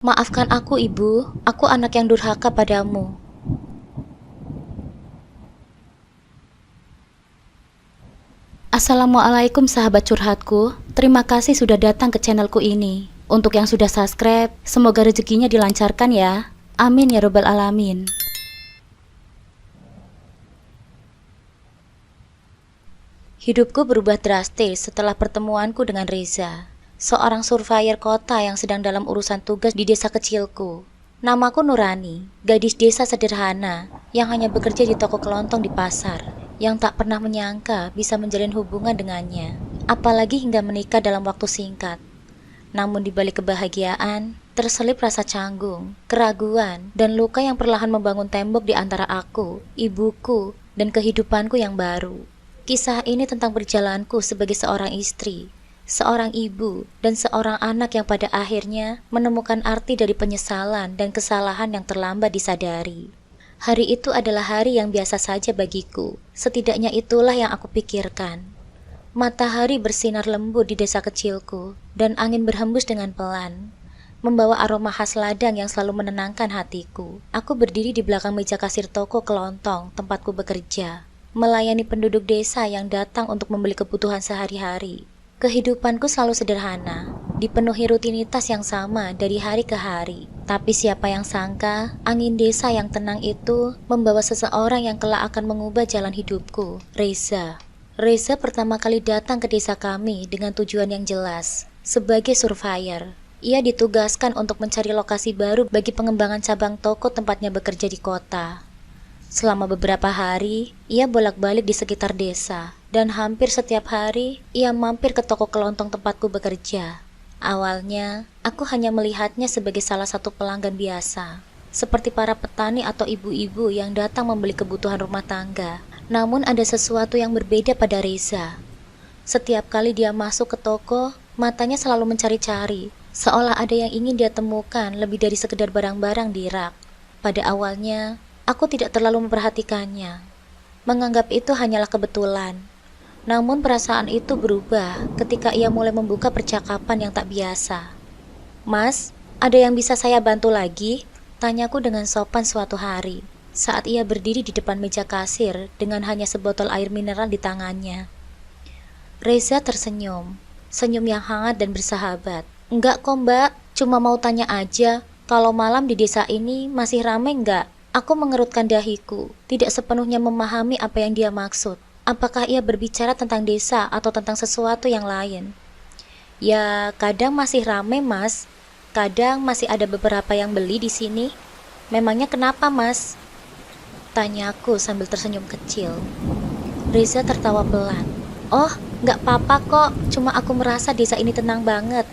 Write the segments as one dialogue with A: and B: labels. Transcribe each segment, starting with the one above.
A: Maafkan aku, Ibu. Aku anak yang durhaka padamu. Assalamualaikum sahabat curhatku. Terima kasih sudah datang ke channelku ini. Untuk yang sudah subscribe, semoga rezekinya dilancarkan ya. Amin ya robbal alamin. Hidupku berubah drastis setelah pertemuanku dengan Reza, seorang surveyor kota yang sedang dalam urusan tugas di desa kecilku. Namaku Nurani, gadis desa sederhana yang hanya bekerja di toko kelontong di pasar, yang tak pernah menyangka bisa menjalin hubungan dengannya, apalagi hingga menikah dalam waktu singkat. Namun di balik kebahagiaan, terselip rasa canggung, keraguan, dan luka yang perlahan membangun tembok di antara aku, ibuku, dan kehidupanku yang baru. Kisah ini tentang perjalananku sebagai seorang istri, seorang ibu, dan seorang anak yang pada akhirnya menemukan arti dari penyesalan dan kesalahan yang terlambat disadari. Hari itu adalah hari yang biasa saja bagiku, setidaknya itulah yang aku pikirkan. Matahari bersinar lembut di desa kecilku, dan angin berhembus dengan pelan, membawa aroma khas ladang yang selalu menenangkan hatiku. Aku berdiri di belakang meja kasir toko kelontong tempatku bekerja, melayani penduduk desa yang datang untuk membeli kebutuhan sehari-hari. Kehidupanku selalu sederhana, dipenuhi rutinitas yang sama dari hari ke hari. Tapi siapa yang sangka, angin desa yang tenang itu membawa seseorang yang kelak akan mengubah jalan hidupku, Reza. Reza pertama kali datang ke desa kami dengan tujuan yang jelas, sebagai surveyor. Ia ditugaskan untuk mencari lokasi baru bagi pengembangan cabang toko tempatnya bekerja di kota. Selama beberapa hari, ia bolak-balik di sekitar desa, dan hampir setiap hari ia mampir ke toko kelontong tempatku bekerja. Awalnya, aku hanya melihatnya sebagai salah satu pelanggan biasa, seperti para petani atau ibu-ibu yang datang membeli kebutuhan rumah tangga. Namun ada sesuatu yang berbeda pada Reza. Setiap kali dia masuk ke toko, matanya selalu mencari-cari, seolah ada yang ingin dia temukan lebih dari sekedar barang-barang di rak. Pada awalnya, aku tidak terlalu memperhatikannya, menganggap itu hanyalah kebetulan. Namun perasaan itu berubah ketika ia mulai membuka percakapan yang tak biasa. "Mas, ada yang bisa saya bantu lagi?" tanyaku dengan sopan suatu hari, saat ia berdiri di depan meja kasir dengan hanya sebotol air mineral di tangannya. Reza tersenyum, senyum yang hangat dan bersahabat. "Enggak kok mbak, cuma mau tanya aja, kalau malam di desa ini masih ramai enggak?" Aku mengerutkan dahiku, tidak sepenuhnya memahami apa yang dia maksud. Apakah ia berbicara tentang desa atau tentang sesuatu yang lain? "Ya, kadang masih ramai mas. Kadang masih ada beberapa yang beli di sini. Memangnya kenapa mas?" tanyaku sambil tersenyum kecil. Reza tertawa pelan. "Oh, nggak apa-apa kok. Cuma aku merasa desa ini tenang banget.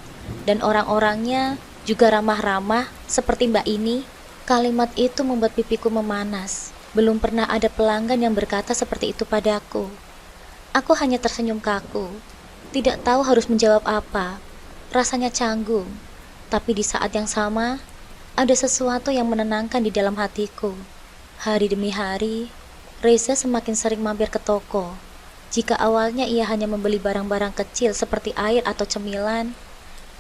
A: Dan orang-orangnya juga ramah-ramah seperti mbak ini." Kalimat itu membuat pipiku memanas. Belum pernah ada pelanggan yang berkata seperti itu padaku. Aku hanya tersenyum kaku. Tidak tahu harus menjawab apa. Rasanya canggung. Tapi di saat yang sama, ada sesuatu yang menenangkan di dalam hatiku. Hari demi hari, Reza semakin sering mampir ke toko. Jika awalnya ia hanya membeli barang-barang kecil seperti air atau cemilan,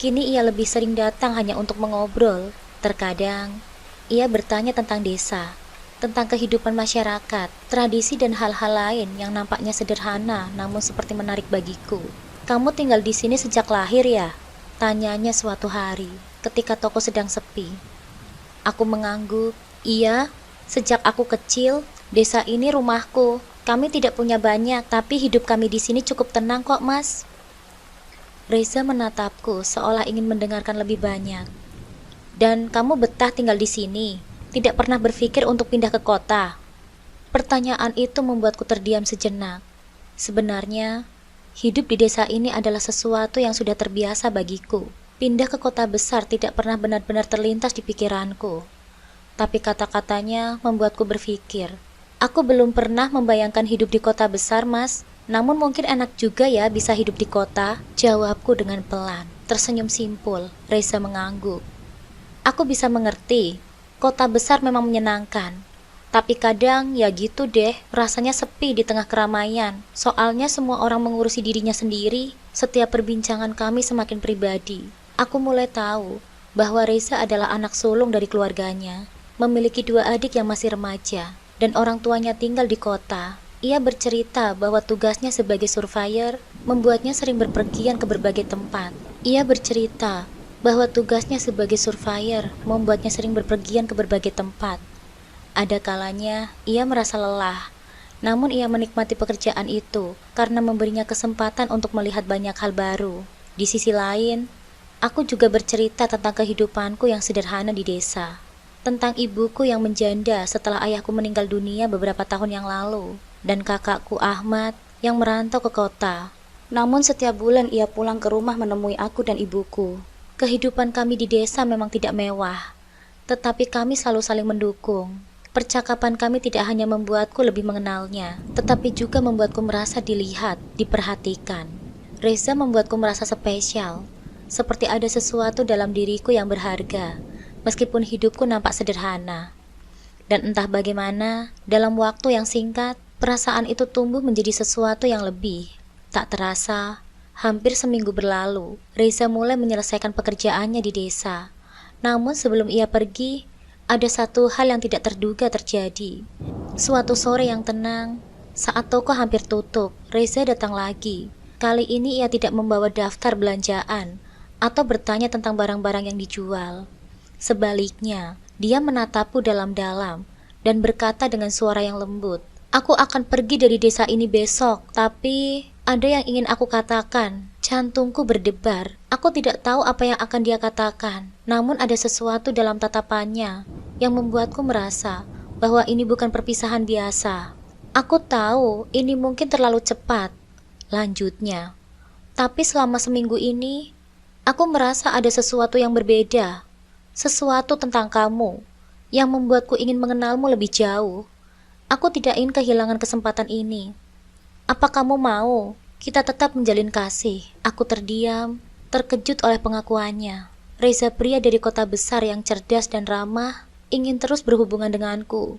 A: kini ia lebih sering datang hanya untuk mengobrol. Terkadang, ia bertanya tentang desa, tentang kehidupan masyarakat, tradisi dan hal-hal lain yang nampaknya sederhana namun seperti menarik bagiku. "Kamu tinggal di sini sejak lahir ya?" tanyanya suatu hari ketika toko sedang sepi. Aku mengangguk. "Iya, sejak aku kecil, desa ini rumahku. Kami tidak punya banyak, tapi hidup kami di sini cukup tenang kok, Mas." Reza menatapku seolah ingin mendengarkan lebih banyak. "Dan kamu betah tinggal di sini? Tidak pernah berpikir untuk pindah ke kota?" Pertanyaan itu membuatku terdiam sejenak. Sebenarnya, hidup di desa ini adalah sesuatu yang sudah terbiasa bagiku. Pindah ke kota besar tidak pernah benar-benar terlintas di pikiranku. Tapi kata-katanya membuatku berpikir. "Aku belum pernah membayangkan hidup di kota besar, Mas. Namun mungkin enak juga ya bisa hidup di kota," jawabku dengan pelan. Tersenyum simpul. Reza mengangguk. "Aku bisa mengerti, kota besar memang menyenangkan. Tapi kadang ya gitu deh, rasanya sepi di tengah keramaian. Soalnya semua orang mengurusi dirinya sendiri. Setiap perbincangan kami semakin pribadi. Aku mulai tahu bahwa Reza adalah anak sulung dari keluarganya, memiliki 2 adik yang masih remaja, dan orang tuanya tinggal di kota. Ia bercerita bahwa tugasnya sebagai surveyor membuatnya sering berpergian ke berbagai tempat. Ia bercerita bahwa tugasnya sebagai surveyor membuatnya sering berpergian ke berbagai tempat. Ada kalanya ia merasa lelah, namun ia menikmati pekerjaan itu karena memberinya kesempatan untuk melihat banyak hal baru. Di sisi lain, aku juga bercerita tentang kehidupanku yang sederhana di desa, tentang ibuku yang menjanda setelah ayahku meninggal dunia beberapa tahun yang lalu, dan kakakku Ahmad yang merantau ke kota. Namun setiap bulan ia pulang ke rumah menemui aku dan ibuku. Kehidupan kami di desa memang tidak mewah, tetapi kami selalu saling mendukung. Percakapan kami tidak hanya membuatku lebih mengenalnya, tetapi juga membuatku merasa dilihat, diperhatikan. Reza membuatku merasa spesial, seperti ada sesuatu dalam diriku yang berharga, meskipun hidupku nampak sederhana. Dan entah bagaimana, dalam waktu yang singkat, perasaan itu tumbuh menjadi sesuatu yang lebih. Tak terasa, hampir seminggu berlalu, Reza mulai menyelesaikan pekerjaannya di desa. Namun sebelum ia pergi, ada satu hal yang tidak terduga terjadi. Suatu sore yang tenang, saat toko hampir tutup, Reza datang lagi. Kali ini ia tidak membawa daftar belanjaan atau bertanya tentang barang-barang yang dijual. Sebaliknya, dia menatapku dalam-dalam dan berkata dengan suara yang lembut, "Aku akan pergi dari desa ini besok, tapi ada yang ingin aku katakan." Jantungku berdebar. Aku tidak tahu apa yang akan dia katakan. Namun ada sesuatu dalam tatapannya yang membuatku merasa bahwa ini bukan perpisahan biasa. Aku tahu ini mungkin terlalu cepat, lanjutnya. Tapi selama seminggu ini, aku merasa ada sesuatu yang berbeda. Sesuatu tentang kamu yang membuatku ingin mengenalmu lebih jauh. Aku tidak ingin kehilangan kesempatan ini. Apa kamu mau kita tetap menjalin kasih? Aku terdiam, terkejut oleh pengakuannya. Reza, pria dari kota besar yang cerdas dan ramah, ingin terus berhubungan denganku.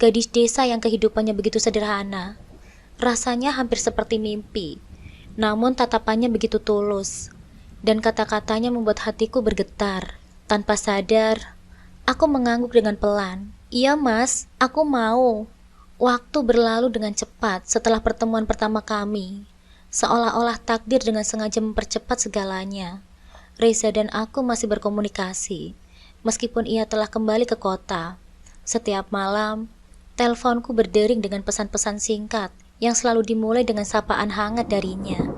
A: Gadis desa yang kehidupannya begitu sederhana. Rasanya hampir seperti mimpi. Namun tatapannya begitu tulus, dan kata-katanya membuat hatiku bergetar. Tanpa sadar, aku mengangguk dengan pelan. "Iya mas, aku mau." Waktu berlalu dengan cepat setelah pertemuan pertama kami. Seolah-olah takdir dengan sengaja mempercepat segalanya. Reza dan aku masih berkomunikasi, meskipun ia telah kembali ke kota. Setiap malam, teleponku berdering dengan pesan-pesan singkat yang selalu dimulai dengan sapaan hangat darinya.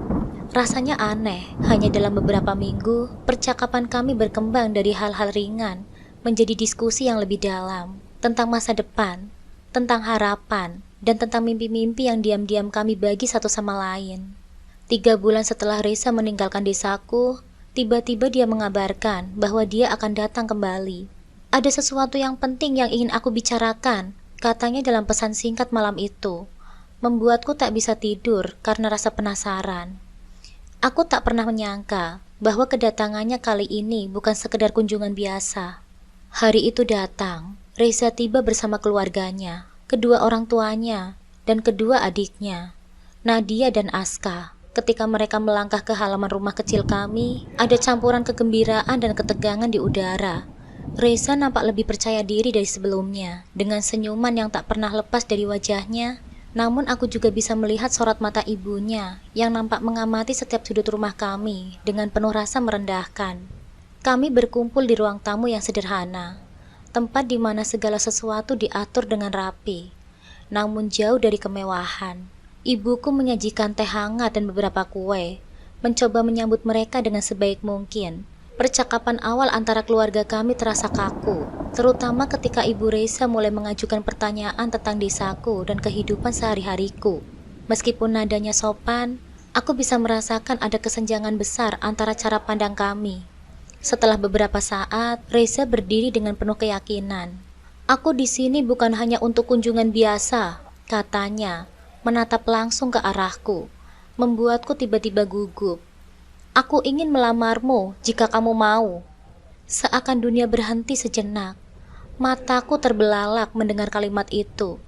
A: Rasanya aneh, hanya dalam beberapa minggu, percakapan kami berkembang dari hal-hal ringan menjadi diskusi yang lebih dalam, tentang masa depan, tentang harapan, dan tentang mimpi-mimpi yang diam-diam kami bagi satu sama lain. 3 bulan setelah Reza meninggalkan desaku, tiba-tiba dia mengabarkan bahwa dia akan datang kembali. "Ada sesuatu yang penting yang ingin aku bicarakan," katanya dalam pesan singkat malam itu. Membuatku tak bisa tidur karena rasa penasaran. Aku tak pernah menyangka bahwa kedatangannya kali ini bukan sekedar kunjungan biasa. Hari itu datang, Reza tiba bersama keluarganya, kedua orang tuanya, dan kedua adiknya, Nadia dan Aska. Ketika mereka melangkah ke halaman rumah kecil kami, ada campuran kegembiraan dan ketegangan di udara. Reza nampak lebih percaya diri dari sebelumnya, dengan senyuman yang tak pernah lepas dari wajahnya. Namun aku juga bisa melihat sorot mata ibunya yang nampak mengamati setiap sudut rumah kami dengan penuh rasa merendahkan. Kami berkumpul di ruang tamu yang sederhana, tempat di mana segala sesuatu diatur dengan rapi, namun jauh dari kemewahan. Ibuku menyajikan teh hangat dan beberapa kue, mencoba menyambut mereka dengan sebaik mungkin. Percakapan awal antara keluarga kami terasa kaku, terutama ketika Ibu Reza mulai mengajukan pertanyaan tentang desaku dan kehidupan sehari-hariku. Meskipun nadanya sopan, aku bisa merasakan ada kesenjangan besar antara cara pandang kami. Setelah beberapa saat, Reza berdiri dengan penuh keyakinan. "Aku di sini bukan hanya untuk kunjungan biasa," katanya, menatap langsung ke arahku, membuatku tiba-tiba gugup. "Aku ingin melamarmu jika kamu mau." Seakan dunia berhenti sejenak. Mataku terbelalak mendengar kalimat itu.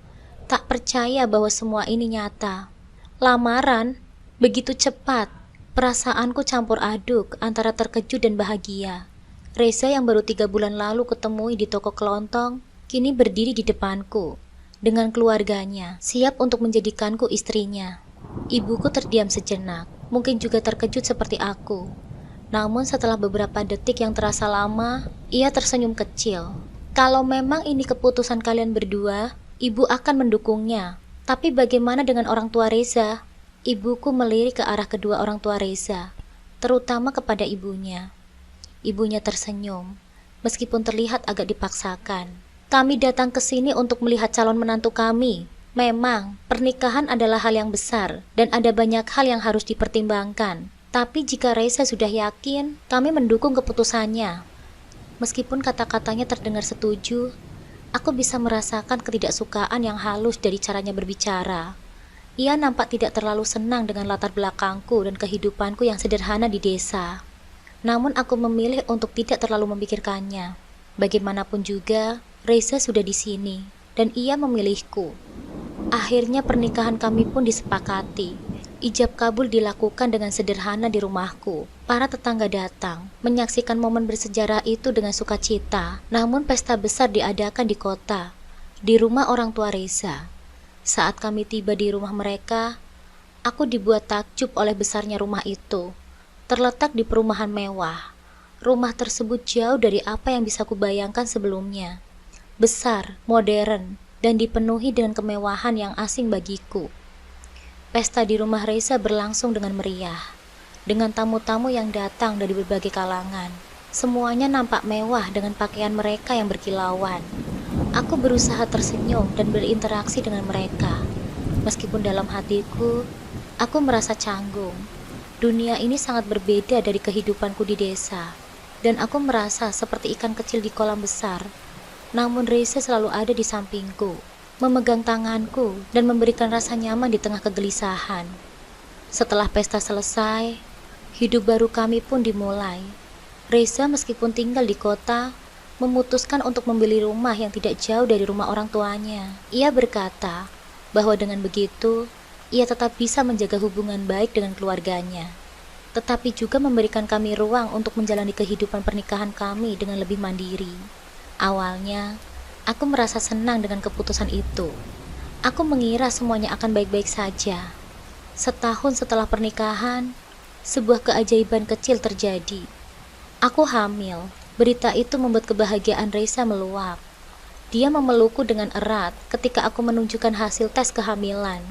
A: Tak percaya bahwa semua ini nyata. Lamaran? Begitu cepat. Perasaanku campur aduk antara terkejut dan bahagia. Reza yang baru 3 bulan lalu kutemui di toko kelontong, kini berdiri di depanku, dengan keluarganya, siap untuk menjadikanku istrinya. Ibuku terdiam sejenak, mungkin juga terkejut seperti aku. Namun setelah beberapa detik yang terasa lama, ia tersenyum kecil. Kalau memang ini keputusan kalian berdua, ibu akan mendukungnya. Tapi bagaimana dengan orang tua Reza? Ibuku melirik ke arah kedua orang tua Reza, terutama kepada ibunya. Ibunya tersenyum, meskipun terlihat agak dipaksakan. Kami datang ke sini untuk melihat calon menantu kami. Memang, pernikahan adalah hal yang besar, dan ada banyak hal yang harus dipertimbangkan. Tapi jika Reza sudah yakin, kami mendukung keputusannya. Meskipun kata-katanya terdengar setuju, aku bisa merasakan ketidaksukaan yang halus dari caranya berbicara. Ia nampak tidak terlalu senang dengan latar belakangku dan kehidupanku yang sederhana di desa. Namun aku memilih untuk tidak terlalu memikirkannya. Bagaimanapun juga, Reza sudah di sini, dan ia memilihku. Akhirnya pernikahan kami pun disepakati. Ijab kabul dilakukan dengan sederhana di rumahku. Para tetangga datang, menyaksikan momen bersejarah itu dengan sukacita. Namun pesta besar diadakan di kota, di rumah orang tua Reza. Saat kami tiba di rumah mereka, aku dibuat takjub oleh besarnya rumah itu. Terletak di perumahan mewah. Rumah tersebut jauh dari apa yang bisa kubayangkan sebelumnya. Besar, modern, dan dipenuhi dengan kemewahan yang asing bagiku. Pesta di rumah Reza berlangsung dengan meriah, dengan tamu-tamu yang datang dari berbagai kalangan. Semuanya nampak mewah dengan pakaian mereka yang berkilauan. Aku berusaha tersenyum dan berinteraksi dengan mereka. Meskipun dalam hatiku, aku merasa canggung. Dunia ini sangat berbeda dari kehidupanku di desa, dan aku merasa seperti ikan kecil di kolam besar. Namun Reza selalu ada di sampingku, memegang tanganku dan memberikan rasa nyaman di tengah kegelisahan. Setelah pesta selesai, hidup baru kami pun dimulai. Reza meskipun tinggal di kota, memutuskan untuk membeli rumah yang tidak jauh dari rumah orang tuanya. Ia berkata bahwa dengan begitu, ia tetap bisa menjaga hubungan baik dengan keluarganya, tetapi juga memberikan kami ruang untuk menjalani kehidupan pernikahan kami dengan lebih mandiri. Awalnya, aku merasa senang dengan keputusan itu. Aku mengira semuanya akan baik-baik saja. Setahun setelah pernikahan, sebuah keajaiban kecil terjadi. Aku hamil. Berita itu membuat kebahagiaan Reza meluap. Dia memelukku dengan erat ketika aku menunjukkan hasil tes kehamilan.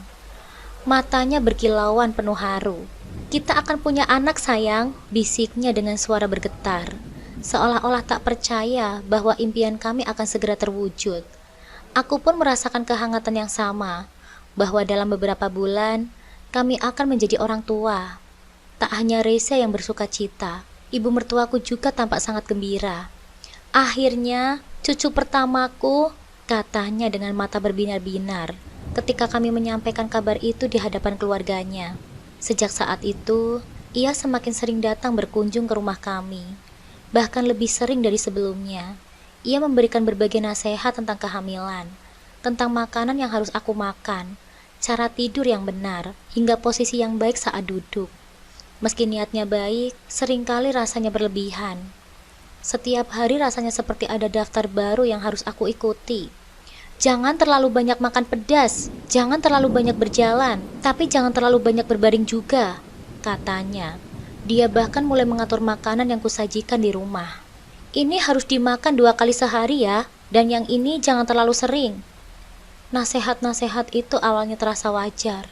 A: Matanya berkilauan penuh haru. "Kita akan punya anak, sayang," bisiknya dengan suara bergetar, seolah-olah tak percaya bahwa impian kami akan segera terwujud. Aku pun merasakan kehangatan yang sama, bahwa dalam beberapa bulan kami akan menjadi orang tua. Tak hanya Reza yang bersuka cita, ibu mertuaku juga tampak sangat gembira. "Akhirnya, cucu pertamaku," katanya dengan mata berbinar-binar ketika kami menyampaikan kabar itu di hadapan keluarganya. Sejak saat itu, ia semakin sering datang berkunjung ke rumah kami. Bahkan lebih sering dari sebelumnya. Ia memberikan berbagai nasihat tentang kehamilan, tentang makanan yang harus aku makan, cara tidur yang benar, hingga posisi yang baik saat duduk. Meski niatnya baik, seringkali rasanya berlebihan. Setiap hari rasanya seperti ada daftar baru yang harus aku ikuti. "Jangan terlalu banyak makan pedas, jangan terlalu banyak berjalan, tapi jangan terlalu banyak berbaring juga," katanya. Dia bahkan mulai mengatur makanan yang kusajikan di rumah. "Ini harus dimakan 2 kali sehari ya, dan yang ini jangan terlalu sering." Nasihat-nasihat itu awalnya terasa wajar,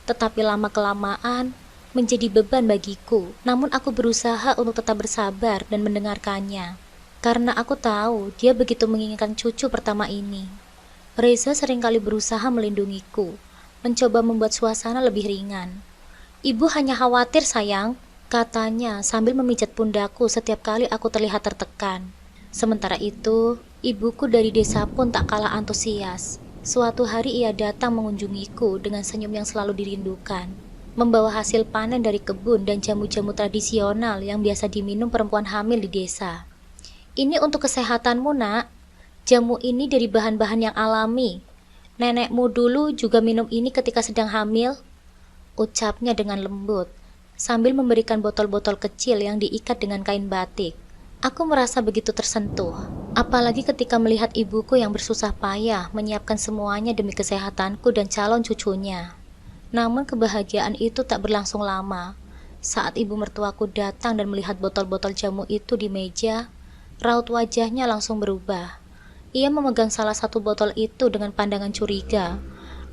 A: tetapi lama-kelamaan menjadi beban bagiku. Namun aku berusaha untuk tetap bersabar dan mendengarkannya, karena aku tahu dia begitu menginginkan cucu pertama ini. Reza seringkali berusaha melindungiku, mencoba membuat suasana lebih ringan. "Ibu hanya khawatir, sayang," katanya sambil memijat pundakku setiap kali aku terlihat tertekan. Sementara itu, ibuku dari desa pun tak kalah antusias. Suatu hari ia datang mengunjungiku dengan senyum yang selalu dirindukan, membawa hasil panen dari kebun dan jamu-jamu tradisional yang biasa diminum perempuan hamil di desa. "Ini untuk kesehatanmu, Nak. Jamu ini dari bahan-bahan yang alami. Nenekmu dulu juga minum ini ketika sedang hamil," ucapnya dengan lembut, sambil memberikan botol-botol kecil yang diikat dengan kain batik. Aku merasa begitu tersentuh, apalagi ketika melihat ibuku yang bersusah payah menyiapkan semuanya demi kesehatanku dan calon cucunya. Namun kebahagiaan itu tak berlangsung lama. Saat ibu mertuaku datang dan melihat botol-botol jamu itu di meja, raut wajahnya langsung berubah. Ia memegang salah satu botol itu dengan pandangan curiga,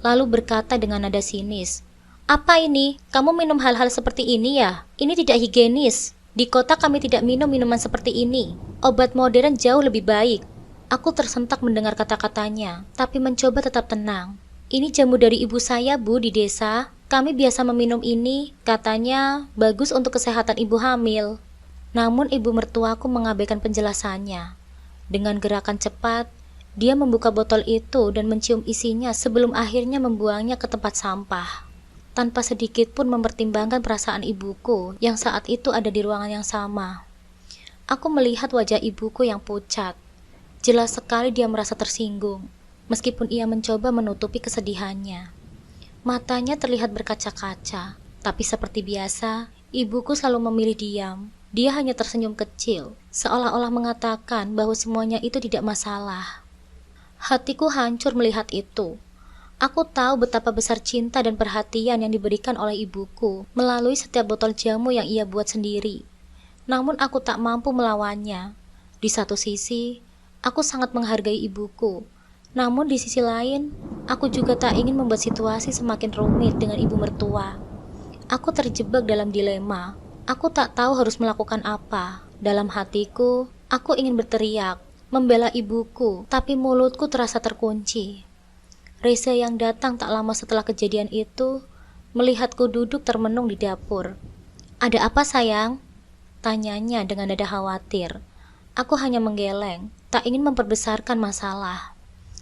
A: lalu berkata dengan nada sinis, "Apa ini? Kamu minum hal-hal seperti ini ya? Ini tidak higienis. Di kota kami tidak minum minuman seperti ini. Obat modern jauh lebih baik." Aku tersentak mendengar kata-katanya, tapi mencoba tetap tenang. "Ini jamu dari ibu saya, Bu, di desa. Kami biasa meminum ini, katanya bagus untuk kesehatan ibu hamil." Namun ibu mertuaku mengabaikan penjelasannya. Dengan gerakan cepat, dia membuka botol itu dan mencium isinya sebelum akhirnya membuangnya ke tempat sampah. Tanpa sedikit pun mempertimbangkan perasaan ibuku yang saat itu ada di ruangan yang sama. Aku melihat wajah ibuku yang pucat. Jelas sekali dia merasa tersinggung, meskipun ia mencoba menutupi kesedihannya. Matanya terlihat berkaca-kaca, tapi seperti biasa, ibuku selalu memilih diam. Dia hanya tersenyum kecil, seolah-olah mengatakan bahwa semuanya itu tidak masalah. Hatiku hancur melihat itu. Aku tahu betapa besar cinta dan perhatian yang diberikan oleh ibuku melalui setiap botol jamu yang ia buat sendiri. Namun aku tak mampu melawannya. Di satu sisi, aku sangat menghargai ibuku. Namun di sisi lain, aku juga tak ingin membuat situasi semakin rumit dengan ibu mertua. Aku terjebak dalam dilema. Aku tak tahu harus melakukan apa. Dalam hatiku, aku ingin berteriak, membela ibuku, tapi mulutku terasa terkunci. Reza yang datang tak lama setelah kejadian itu, melihatku duduk termenung di dapur. "Ada apa, sayang?" tanyanya dengan nada khawatir. Aku hanya menggeleng, tak ingin memperbesarkan masalah.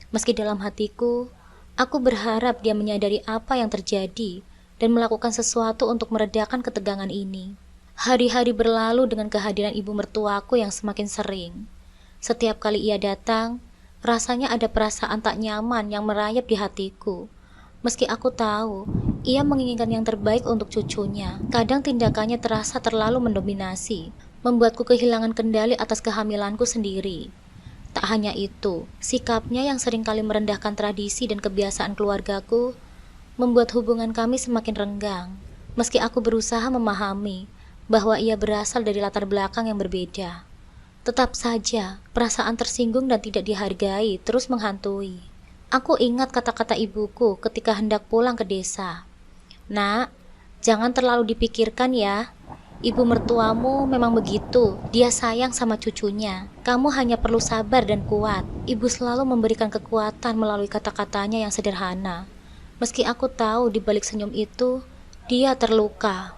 A: Meski dalam hatiku, aku berharap dia menyadari apa yang terjadi dan melakukan sesuatu untuk meredakan ketegangan ini. Hari-hari berlalu dengan kehadiran ibu mertuaku yang semakin sering. Setiap kali ia datang, rasanya ada perasaan tak nyaman yang merayap di hatiku. Meski aku tahu, ia menginginkan yang terbaik untuk cucunya. Kadang tindakannya terasa terlalu mendominasi, membuatku kehilangan kendali atas kehamilanku sendiri. Tak hanya itu, sikapnya yang seringkali merendahkan tradisi dan kebiasaan keluargaku, membuat hubungan kami semakin renggang. Meski aku berusaha memahami bahwa ia berasal dari latar belakang yang berbeda. Tetap saja, perasaan tersinggung dan tidak dihargai terus menghantui. Aku ingat kata-kata ibuku ketika hendak pulang ke desa. "Nak, jangan terlalu dipikirkan ya. Ibu mertuamu memang begitu, dia sayang sama cucunya. Kamu hanya perlu sabar dan kuat." Ibu selalu memberikan kekuatan melalui kata-katanya yang sederhana. Meski aku tahu di balik senyum itu, dia terluka.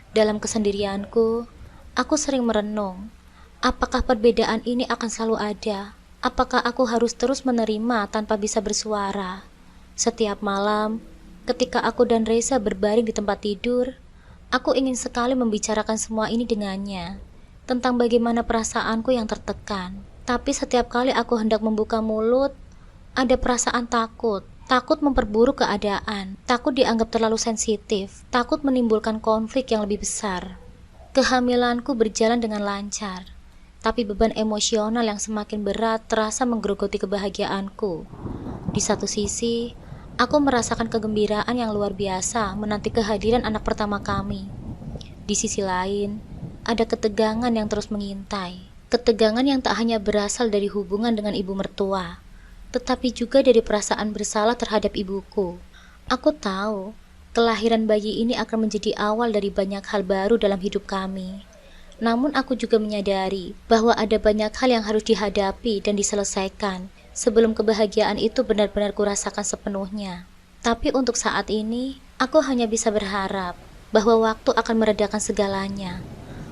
A: Dalam kesendirianku, aku sering merenung. Apakah perbedaan ini akan selalu ada? Apakah aku harus terus menerima tanpa bisa bersuara? Setiap malam, ketika aku dan Reza berbaring di tempat tidur, aku ingin sekali membicarakan semua ini dengannya, tentang bagaimana perasaanku yang tertekan. Tapi setiap kali aku hendak membuka mulut, ada perasaan takut. Takut memperburuk keadaan, takut dianggap terlalu sensitif, takut menimbulkan konflik yang lebih besar. Kehamilanku berjalan dengan lancar, tapi beban emosional yang semakin berat terasa menggerogoti kebahagiaanku. Di satu sisi, aku merasakan kegembiraan yang luar biasa menanti kehadiran anak pertama kami. Di sisi lain, ada ketegangan yang terus mengintai. Ketegangan yang tak hanya berasal dari hubungan dengan ibu mertua, tetapi juga dari perasaan bersalah terhadap ibuku. Aku tahu, kelahiran bayi ini akan menjadi awal dari banyak hal baru dalam hidup kami. Namun aku juga menyadari bahwa ada banyak hal yang harus dihadapi dan diselesaikan sebelum kebahagiaan itu benar-benar kurasakan sepenuhnya. Tapi untuk saat ini, aku hanya bisa berharap bahwa waktu akan meredakan segalanya,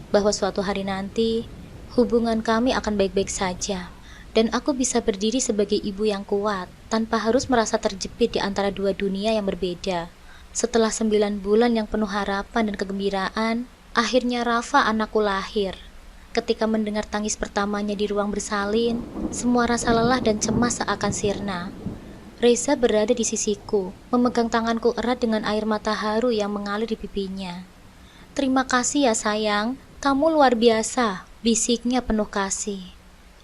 A: bahwa suatu hari nanti, hubungan kami akan baik-baik saja, dan aku bisa berdiri sebagai ibu yang kuat tanpa harus merasa terjepit di antara dua dunia yang berbeda. Setelah 9 bulan yang penuh harapan dan kegembiraan, akhirnya Rafa anakku lahir. Ketika mendengar tangis pertamanya di ruang bersalin, semua rasa lelah dan cemas seakan sirna. Reza berada di sisiku, memegang tanganku erat dengan air mata haru yang mengalir di pipinya. "Terima kasih ya sayang, kamu luar biasa," bisiknya penuh kasih.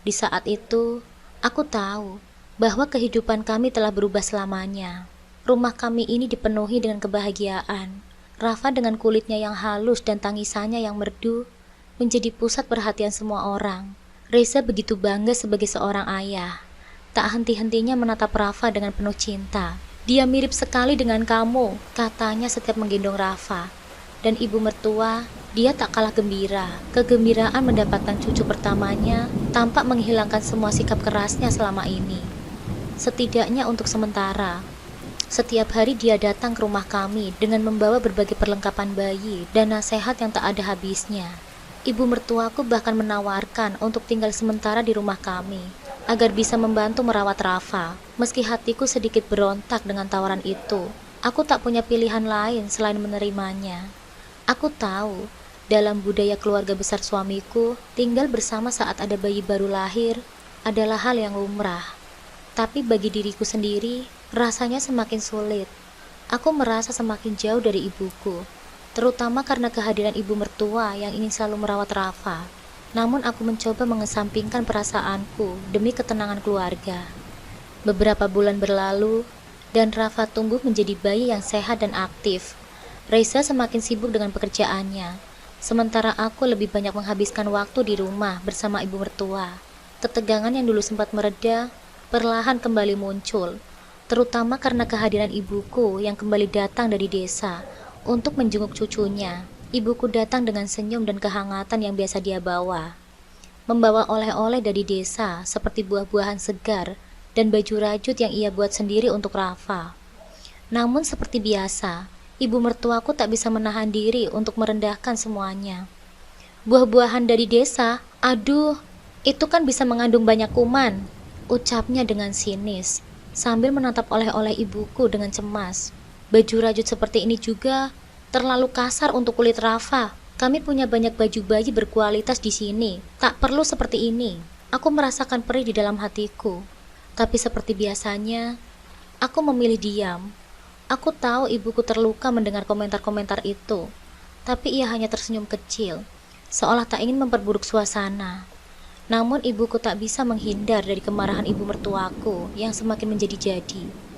A: Di saat itu, aku tahu bahwa kehidupan kami telah berubah selamanya. Rumah kami ini dipenuhi dengan kebahagiaan. Rafa dengan kulitnya yang halus dan tangisannya yang merdu menjadi pusat perhatian semua orang. Reza begitu bangga sebagai seorang ayah. Tak henti-hentinya menatap Rafa dengan penuh cinta. Dia mirip sekali dengan kamu, katanya setiap menggendong Rafa. Dan ibu mertua, dia tak kalah gembira. Kegembiraan mendapatkan cucu pertamanya tampak menghilangkan semua sikap kerasnya selama ini. Setidaknya untuk sementara. Setiap hari dia datang ke rumah kami dengan membawa berbagai perlengkapan bayi dan nasihat yang tak ada habisnya. Ibu mertuaku bahkan menawarkan untuk tinggal sementara di rumah kami agar bisa membantu merawat Rafa. Meski hatiku sedikit berontak dengan tawaran itu, aku tak punya pilihan lain selain menerimanya. Aku tahu, dalam budaya keluarga besar suamiku, tinggal bersama saat ada bayi baru lahir adalah hal yang lumrah. Tapi bagi diriku sendiri, rasanya semakin sulit. Aku merasa semakin jauh dari ibuku, terutama karena kehadiran ibu mertua yang ingin selalu merawat Rafa. Namun aku mencoba mengesampingkan perasaanku demi ketenangan keluarga. Beberapa bulan berlalu, dan Rafa tumbuh menjadi bayi yang sehat dan aktif. Reza semakin sibuk dengan pekerjaannya, sementara aku lebih banyak menghabiskan waktu di rumah bersama ibu mertua. Ketegangan yang dulu sempat mereda, perlahan kembali muncul, terutama karena kehadiran ibuku yang kembali datang dari desa untuk menjenguk cucunya. Ibuku datang dengan senyum dan kehangatan yang biasa dia bawa. Membawa oleh-oleh dari desa seperti buah-buahan segar dan baju rajut yang ia buat sendiri untuk Rafa. Namun seperti biasa, ibu mertuaku tak bisa menahan diri untuk merendahkan semuanya. Buah-buahan dari desa? Aduh, itu kan bisa mengandung banyak kuman, ucapnya dengan sinis, sambil menatap oleh-oleh ibuku dengan cemas. Baju rajut seperti ini juga terlalu kasar untuk kulit Rafa. Kami punya banyak baju bayi berkualitas di sini. Tak perlu seperti ini. Aku merasakan perih di dalam hatiku. Tapi seperti biasanya, aku memilih diam. Aku tahu ibuku terluka mendengar komentar-komentar itu. Tapi ia hanya tersenyum kecil, seolah tak ingin memperburuk suasana. Namun ibuku tak bisa menghindar dari kemarahan ibu mertuaku yang semakin menjadi-jadi.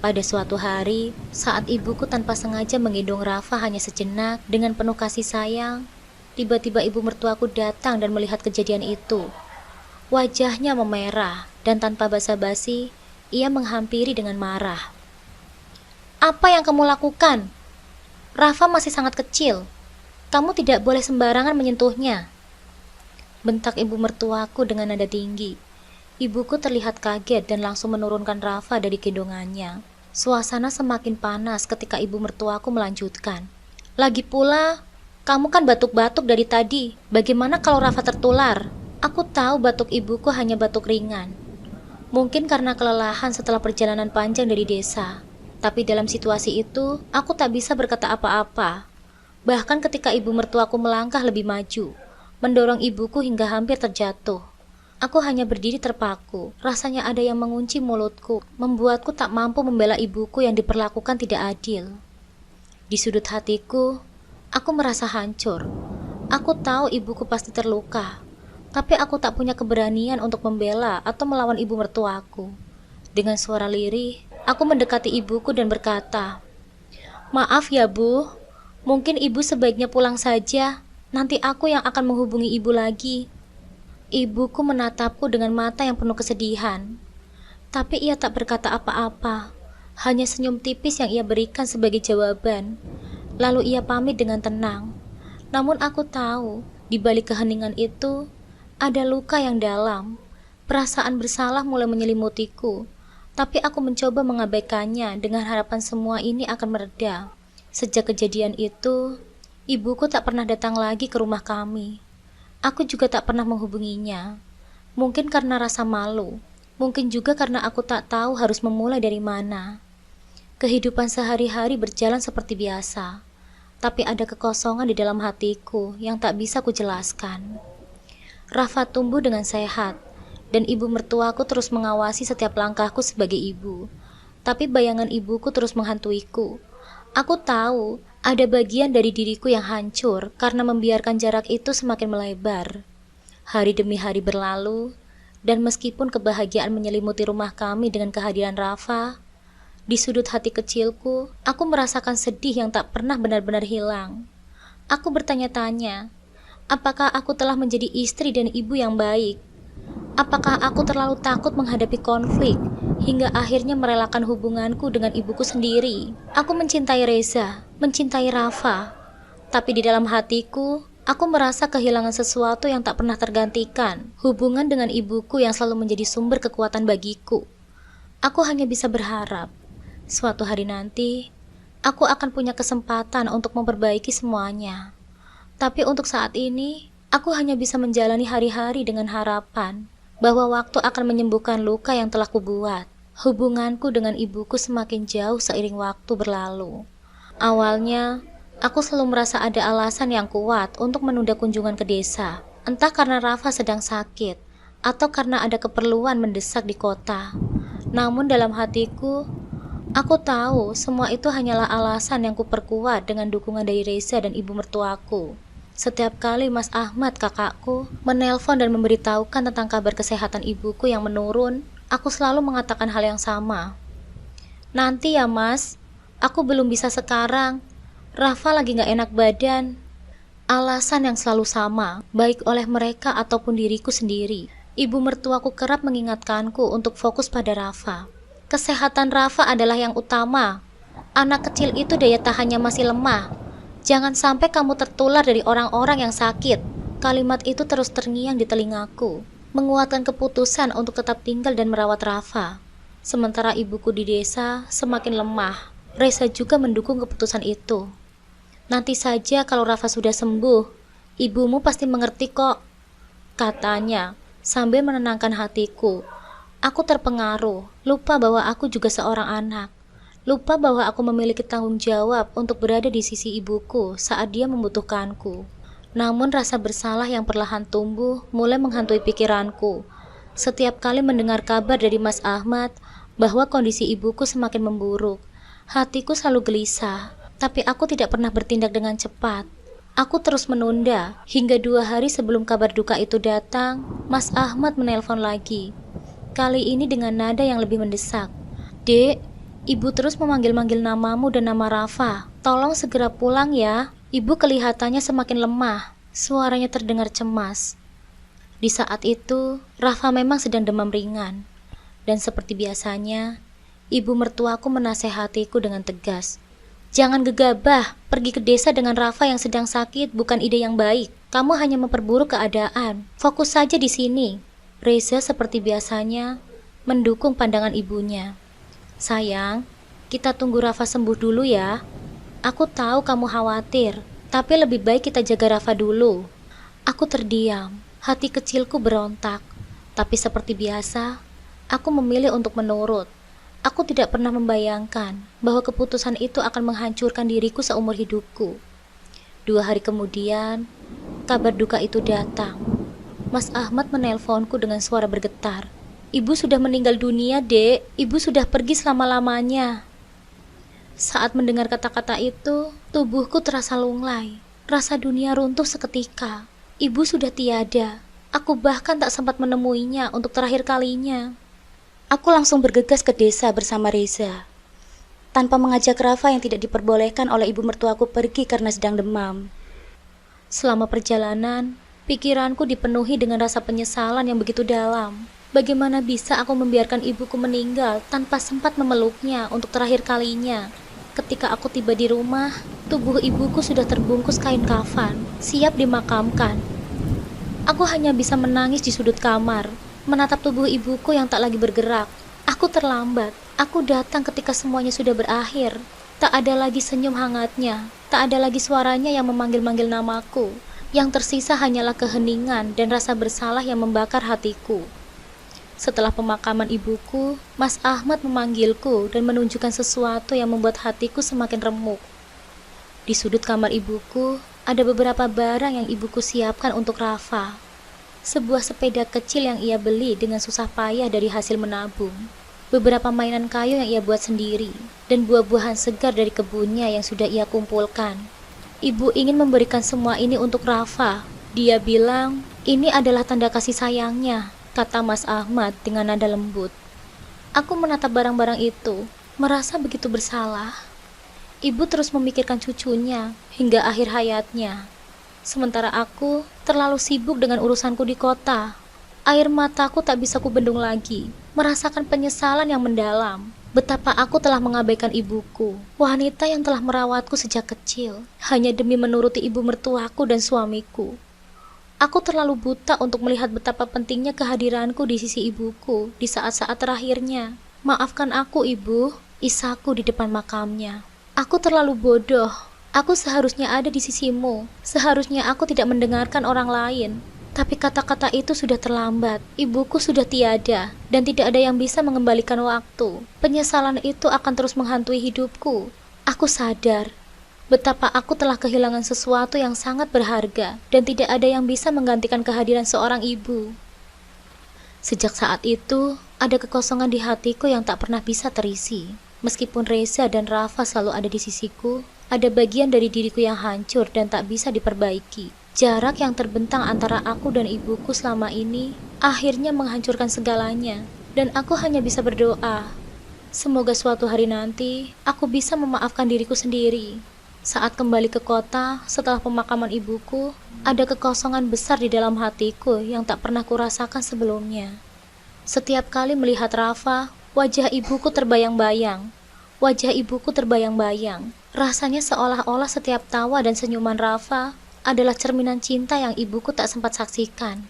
A: Pada suatu hari, saat ibuku tanpa sengaja menggendong Rafa hanya sejenak dengan penuh kasih sayang, tiba-tiba ibu mertuaku datang dan melihat kejadian itu. Wajahnya memerah dan tanpa basa-basi, ia menghampiri dengan marah. "Apa yang kamu lakukan? Rafa masih sangat kecil. Kamu tidak boleh sembarangan menyentuhnya," bentak ibu mertuaku dengan nada tinggi. Ibuku terlihat kaget dan langsung menurunkan Rafa dari gendongannya. Suasana semakin panas ketika ibu mertuaku melanjutkan. "Lagi pula, kamu kan batuk-batuk dari tadi. Bagaimana kalau Rafa tertular?" Aku tahu batuk ibuku hanya batuk ringan. Mungkin karena kelelahan setelah perjalanan panjang dari desa. Tapi dalam situasi itu, aku tak bisa berkata apa-apa. Bahkan ketika ibu mertuaku melangkah lebih maju, mendorong ibuku hingga hampir terjatuh. Aku hanya berdiri terpaku, rasanya ada yang mengunci mulutku, membuatku tak mampu membela ibuku yang diperlakukan tidak adil. Di sudut hatiku, aku merasa hancur. Aku tahu ibuku pasti terluka, tapi aku tak punya keberanian untuk membela atau melawan ibu mertuaku. Dengan suara lirih, aku mendekati ibuku dan berkata, "Maaf ya Bu, mungkin ibu sebaiknya pulang saja, nanti aku yang akan menghubungi ibu lagi." Ibuku menatapku dengan mata yang penuh kesedihan. Tapi ia tak berkata apa-apa, hanya senyum tipis yang ia berikan sebagai jawaban. Lalu ia pamit dengan tenang. Namun aku tahu, di balik keheningan itu, ada luka yang dalam. Perasaan bersalah mulai menyelimutiku, tapi aku mencoba mengabaikannya dengan harapan semua ini akan mereda. Sejak kejadian itu, ibuku tak pernah datang lagi ke rumah kami. Aku juga tak pernah menghubunginya. Mungkin karena rasa malu, mungkin juga karena aku tak tahu harus memulai dari mana. Kehidupan sehari-hari berjalan seperti biasa, tapi ada kekosongan di dalam hatiku yang tak bisa kujelaskan. Rafa tumbuh dengan sehat, dan ibu mertuaku terus mengawasi setiap langkahku sebagai ibu. Tapi bayangan ibuku terus menghantuiku. Aku tahu ada bagian dari diriku yang hancur karena membiarkan jarak itu semakin melebar. Hari demi hari berlalu, dan meskipun kebahagiaan menyelimuti rumah kami dengan kehadiran Rafa, di sudut hati kecilku, aku merasakan sedih yang tak pernah benar-benar hilang. Aku bertanya-tanya, apakah aku telah menjadi istri dan ibu yang baik? Apakah aku terlalu takut menghadapi konflik, hingga akhirnya merelakan hubunganku dengan ibuku sendiri? Aku mencintai Reza, mencintai Rafa, tapi di dalam hatiku, aku merasa kehilangan sesuatu yang tak pernah tergantikan, hubungan dengan ibuku yang selalu menjadi sumber kekuatan bagiku. Aku hanya bisa berharap, suatu hari nanti, aku akan punya kesempatan untuk memperbaiki semuanya. Tapi untuk saat ini, aku hanya bisa menjalani hari-hari dengan harapan bahwa waktu akan menyembuhkan luka yang telah kubuat. Hubunganku dengan ibuku semakin jauh seiring waktu berlalu. Awalnya, aku selalu merasa ada alasan yang kuat untuk menunda kunjungan ke desa. Entah karena Rafa sedang sakit, atau karena ada keperluan mendesak di kota. Namun dalam hatiku, aku tahu semua itu hanyalah alasan yang kuperkuat dengan dukungan dari Reza dan ibu mertuaku. Setiap kali Mas Ahmad, kakakku, menelpon dan memberitahukan tentang kabar kesehatan ibuku yang menurun, aku selalu mengatakan hal yang sama. Nanti ya Mas, aku belum bisa sekarang. Rafa lagi gak enak badan. Alasan yang selalu sama, baik oleh mereka ataupun diriku sendiri. Ibu mertuaku kerap mengingatkanku untuk fokus pada Rafa. Kesehatan Rafa adalah yang utama. Anak kecil itu daya tahannya masih lemah. Jangan sampai kamu tertular dari orang-orang yang sakit. Kalimat itu terus terngiang di telingaku, menguatkan keputusan untuk tetap tinggal dan merawat Rafa. Sementara ibuku di desa semakin lemah, Reza juga mendukung keputusan itu. Nanti saja kalau Rafa sudah sembuh, ibumu pasti mengerti kok, katanya sambil menenangkan hatiku. Aku terpengaruh, lupa bahwa aku juga seorang anak. Lupa bahwa aku memiliki tanggung jawab untuk berada di sisi ibuku saat dia membutuhkanku. Namun rasa bersalah yang perlahan tumbuh mulai menghantui pikiranku. Setiap kali mendengar kabar dari Mas Ahmad bahwa kondisi ibuku semakin memburuk, hatiku selalu gelisah, tapi aku tidak pernah bertindak dengan cepat. Aku terus menunda, hingga 2 hari sebelum kabar duka itu datang, Mas Ahmad menelpon lagi. Kali ini dengan nada yang lebih mendesak. Dek, Ibu terus memanggil-manggil namamu dan nama Rafa. Tolong segera pulang ya. Ibu kelihatannya semakin lemah. Suaranya terdengar cemas. Di saat itu, Rafa memang sedang demam ringan. Dan seperti biasanya, ibu mertuaku menasehatiku dengan tegas. Jangan gegabah, pergi ke desa dengan Rafa yang sedang sakit bukan ide yang baik. Kamu hanya memperburuk keadaan. Fokus saja di sini. Reza seperti biasanya mendukung pandangan ibunya. Sayang, kita tunggu Rafa sembuh dulu ya. Aku tahu kamu khawatir, tapi lebih baik kita jaga Rafa dulu. Aku terdiam, hati kecilku berontak. Tapi seperti biasa, aku memilih untuk menurut. Aku tidak pernah membayangkan bahwa keputusan itu akan menghancurkan diriku seumur hidupku. 2 hari kemudian, kabar duka itu datang. Mas Ahmad menelponku dengan suara bergetar. Ibu sudah meninggal dunia, Dek. Ibu sudah pergi selama-lamanya. Saat mendengar kata-kata itu, tubuhku terasa lunglai. Rasa dunia runtuh seketika. Ibu sudah tiada. Aku bahkan tak sempat menemuinya untuk terakhir kalinya. Aku langsung bergegas ke desa bersama Reza. Tanpa mengajak Rafa yang tidak diperbolehkan oleh ibu mertuaku pergi karena sedang demam. Selama perjalanan, pikiranku dipenuhi dengan rasa penyesalan yang begitu dalam. Bagaimana bisa aku membiarkan ibuku meninggal tanpa sempat memeluknya untuk terakhir kalinya? Ketika aku tiba di rumah, tubuh ibuku sudah terbungkus kain kafan, siap dimakamkan. Aku hanya bisa menangis di sudut kamar, menatap tubuh ibuku yang tak lagi bergerak. Aku terlambat, aku datang ketika semuanya sudah berakhir. Tak ada lagi senyum hangatnya, tak ada lagi suaranya yang memanggil-manggil namaku. Yang tersisa hanyalah keheningan dan rasa bersalah yang membakar hatiku. Setelah pemakaman ibuku, Mas Ahmad memanggilku dan menunjukkan sesuatu yang membuat hatiku semakin remuk. Di sudut kamar ibuku, ada beberapa barang yang ibuku siapkan untuk Rafa. Sebuah sepeda kecil yang ia beli dengan susah payah dari hasil menabung. Beberapa mainan kayu yang ia buat sendiri, dan buah-buahan segar dari kebunnya yang sudah ia kumpulkan. Ibu ingin memberikan semua ini untuk Rafa. Dia bilang, Ini adalah tanda kasih sayangnya, kata Mas Ahmad dengan nada lembut. Aku menatap barang-barang itu, merasa begitu bersalah. Ibu terus memikirkan cucunya hingga akhir hayatnya. Sementara aku terlalu sibuk dengan urusanku di kota. Air mataku tak bisa kubendung lagi, merasakan penyesalan yang mendalam. Betapa aku telah mengabaikan ibuku, wanita yang telah merawatku sejak kecil, hanya demi menuruti ibu mertuaku dan suamiku. Aku terlalu buta untuk melihat betapa pentingnya kehadiranku di sisi ibuku di saat-saat terakhirnya. Maafkan aku, Ibu, isaku di depan makamnya. Aku terlalu bodoh. Aku seharusnya ada di sisimu. Seharusnya aku tidak mendengarkan orang lain. Tapi kata-kata itu sudah terlambat. Ibuku sudah tiada, dan tidak ada yang bisa mengembalikan waktu. Penyesalan itu akan terus menghantui hidupku. Aku sadar betapa aku telah kehilangan sesuatu yang sangat berharga, dan tidak ada yang bisa menggantikan kehadiran seorang ibu. Sejak saat itu, ada kekosongan di hatiku yang tak pernah bisa terisi. Meskipun Reza dan Rafa selalu ada di sisiku, ada bagian dari diriku yang hancur dan tak bisa diperbaiki. Jarak yang terbentang antara aku dan ibuku selama ini akhirnya menghancurkan segalanya, dan aku hanya bisa berdoa. Semoga suatu hari nanti aku bisa memaafkan diriku sendiri. Saat kembali ke kota setelah pemakaman ibuku, ada kekosongan besar di dalam hatiku yang tak pernah kurasakan sebelumnya. Setiap kali melihat Rafa, wajah ibuku terbayang-bayang. Wajah ibuku terbayang-bayang. Rasanya seolah-olah setiap tawa dan senyuman Rafa adalah cerminan cinta yang ibuku tak sempat saksikan.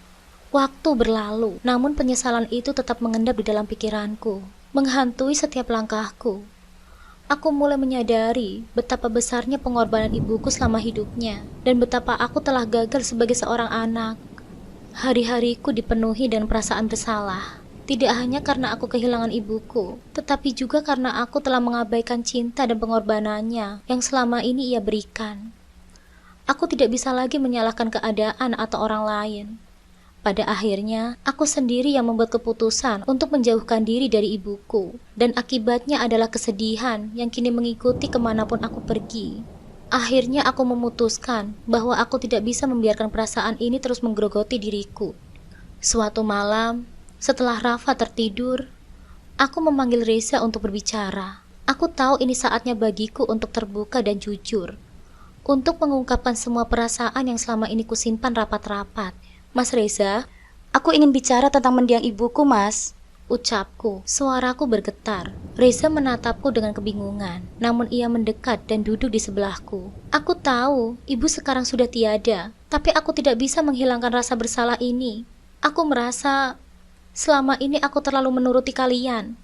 A: Waktu berlalu, namun penyesalan itu tetap mengendap di dalam pikiranku, menghantui setiap langkahku. Aku mulai menyadari betapa besarnya pengorbanan ibuku selama hidupnya, dan betapa aku telah gagal sebagai seorang anak. Hari-hariku dipenuhi dengan perasaan bersalah, tidak hanya karena aku kehilangan ibuku, tetapi juga karena aku telah mengabaikan cinta dan pengorbanannya yang selama ini ia berikan. Aku tidak bisa lagi menyalahkan keadaan atau orang lain. Pada akhirnya, aku sendiri yang membuat keputusan untuk menjauhkan diri dari ibuku, dan akibatnya adalah kesedihan yang kini mengikuti kemanapun aku pergi. Akhirnya aku memutuskan bahwa aku tidak bisa membiarkan perasaan ini terus menggerogoti diriku. Suatu malam, setelah Rafa tertidur, aku memanggil Reza untuk berbicara. Aku tahu ini saatnya bagiku untuk terbuka dan jujur, untuk mengungkapkan semua perasaan yang selama ini kusimpan rapat-rapat. Mas Reza, aku ingin bicara tentang mendiang ibuku, Mas, ucapku. Suaraku bergetar. Reza menatapku dengan kebingungan, namun ia mendekat dan duduk di sebelahku. Aku tahu, ibu sekarang sudah tiada, tapi aku tidak bisa menghilangkan rasa bersalah ini. Aku merasa selama ini aku terlalu menuruti kalian.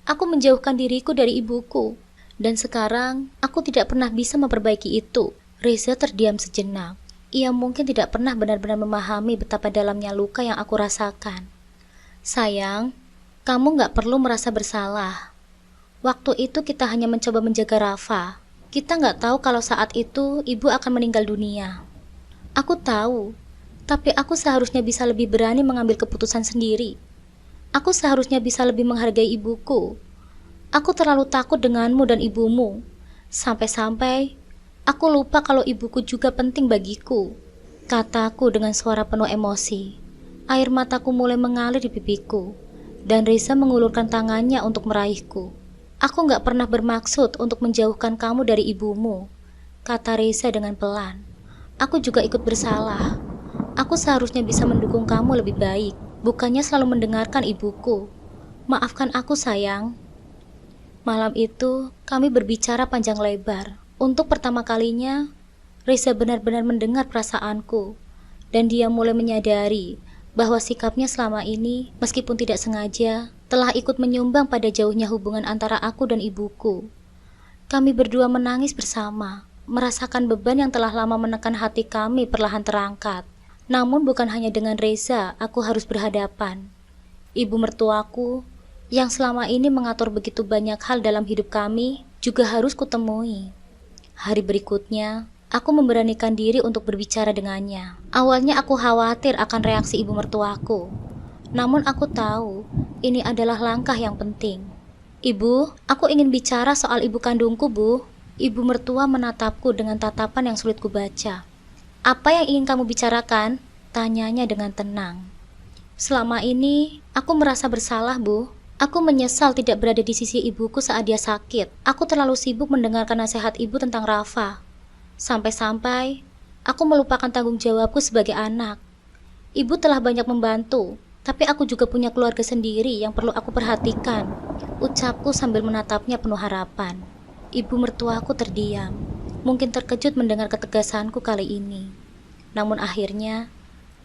A: Aku menjauhkan diriku dari ibuku, dan sekarang aku tidak pernah bisa memperbaiki itu. Reza terdiam sejenak. Ia mungkin tidak pernah benar-benar memahami betapa dalamnya luka yang aku rasakan. Sayang, kamu gak perlu merasa bersalah. Waktu itu kita hanya mencoba menjaga Rafa. Kita gak tahu kalau saat itu ibu akan meninggal dunia. Aku tahu, tapi aku seharusnya bisa lebih berani mengambil keputusan sendiri. Aku seharusnya bisa lebih menghargai ibuku. Aku terlalu takut denganmu dan ibumu. Sampai-sampai aku lupa kalau ibuku juga penting bagiku, kataku dengan suara penuh emosi. Air mataku mulai mengalir di pipiku, dan Reza mengulurkan tangannya untuk meraihku. Aku gak pernah bermaksud untuk menjauhkan kamu dari ibumu, kata Reza dengan pelan. Aku juga ikut bersalah. Aku seharusnya bisa mendukung kamu lebih baik, bukannya selalu mendengarkan ibuku. Maafkan aku, sayang. Malam itu, kami berbicara panjang lebar. Untuk pertama kalinya, Reza benar-benar mendengar perasaanku, dan dia mulai menyadari bahwa sikapnya selama ini, meskipun tidak sengaja, telah ikut menyumbang pada jauhnya hubungan antara aku dan ibuku. Kami berdua menangis bersama, merasakan beban yang telah lama menekan hati kami perlahan terangkat. Namun bukan hanya dengan Reza aku harus berhadapan. Ibu mertuaku, yang selama ini mengatur begitu banyak hal dalam hidup kami, juga harus kutemui. Hari berikutnya, aku memberanikan diri untuk berbicara dengannya. Awalnya aku khawatir akan reaksi ibu mertuaku. Namun aku tahu, ini adalah langkah yang penting. Ibu, aku ingin bicara soal ibu kandungku, Bu. Ibu mertua menatapku dengan tatapan yang sulit kubaca. Apa yang ingin kamu bicarakan? Bertanyanya dengan tenang. Selama ini, aku merasa bersalah, Bu. Aku menyesal tidak berada di sisi ibuku saat dia sakit. Aku terlalu sibuk mendengarkan nasihat ibu tentang Rafa. Sampai-sampai, aku melupakan tanggung jawabku sebagai anak. Ibu telah banyak membantu, tapi aku juga punya keluarga sendiri yang perlu aku perhatikan. Ucapku sambil menatapnya penuh harapan. Ibu mertuaku terdiam, mungkin terkejut mendengar ketegasanku kali ini. Namun akhirnya,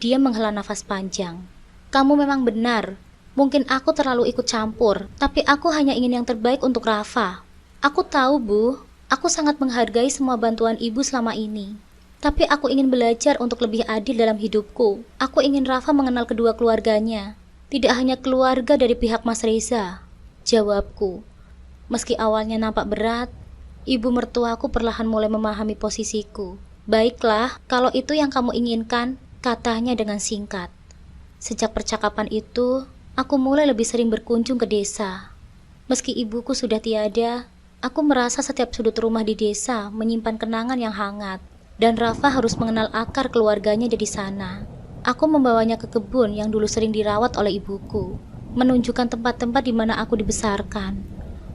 A: dia menghela nafas panjang. Kamu memang benar, mungkin aku terlalu ikut campur, tapi aku hanya ingin yang terbaik untuk Rafa. Aku tahu, Bu, aku sangat menghargai semua bantuan ibu selama ini. Tapi aku ingin belajar untuk lebih adil dalam hidupku. Aku ingin Rafa mengenal kedua keluarganya, tidak hanya keluarga dari pihak Mas Reza. Jawabku. Meski awalnya nampak berat, ibu mertuaku perlahan mulai memahami posisiku. Baiklah, kalau itu yang kamu inginkan, katanya dengan singkat. Sejak percakapan itu, aku mulai lebih sering berkunjung ke desa. Meski ibuku sudah tiada, aku merasa setiap sudut rumah di desa menyimpan kenangan yang hangat. Dan Rafa harus mengenal akar keluarganya dari sana. Aku membawanya ke kebun yang dulu sering dirawat oleh ibuku, menunjukkan tempat-tempat di mana aku dibesarkan.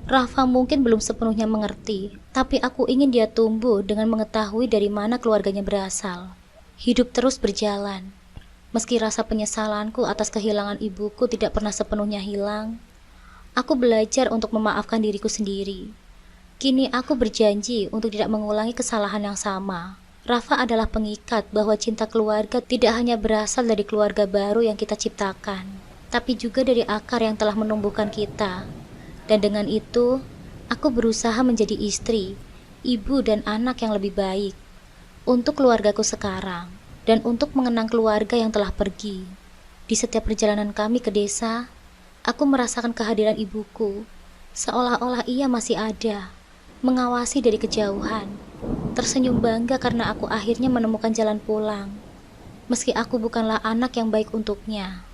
A: Rafa mungkin belum sepenuhnya mengerti, tapi aku ingin dia tumbuh dengan mengetahui dari mana keluarganya berasal. Hidup terus berjalan. Meski rasa penyesalanku atas kehilangan ibuku tidak pernah sepenuhnya hilang, aku belajar untuk memaafkan diriku sendiri. Kini aku berjanji untuk tidak mengulangi kesalahan yang sama. Rafa adalah pengikat bahwa cinta keluarga tidak hanya berasal dari keluarga baru yang kita ciptakan, tapi juga dari akar yang telah menumbuhkan kita. Dan dengan itu, aku berusaha menjadi istri, ibu dan anak yang lebih baik untuk keluargaku sekarang, dan untuk mengenang keluarga yang telah pergi. Di setiap perjalanan kami ke desa, aku merasakan kehadiran ibuku, seolah-olah ia masih ada, mengawasi dari kejauhan. Tersenyum bangga karena aku akhirnya menemukan jalan pulang, meski aku bukanlah anak yang baik untuknya.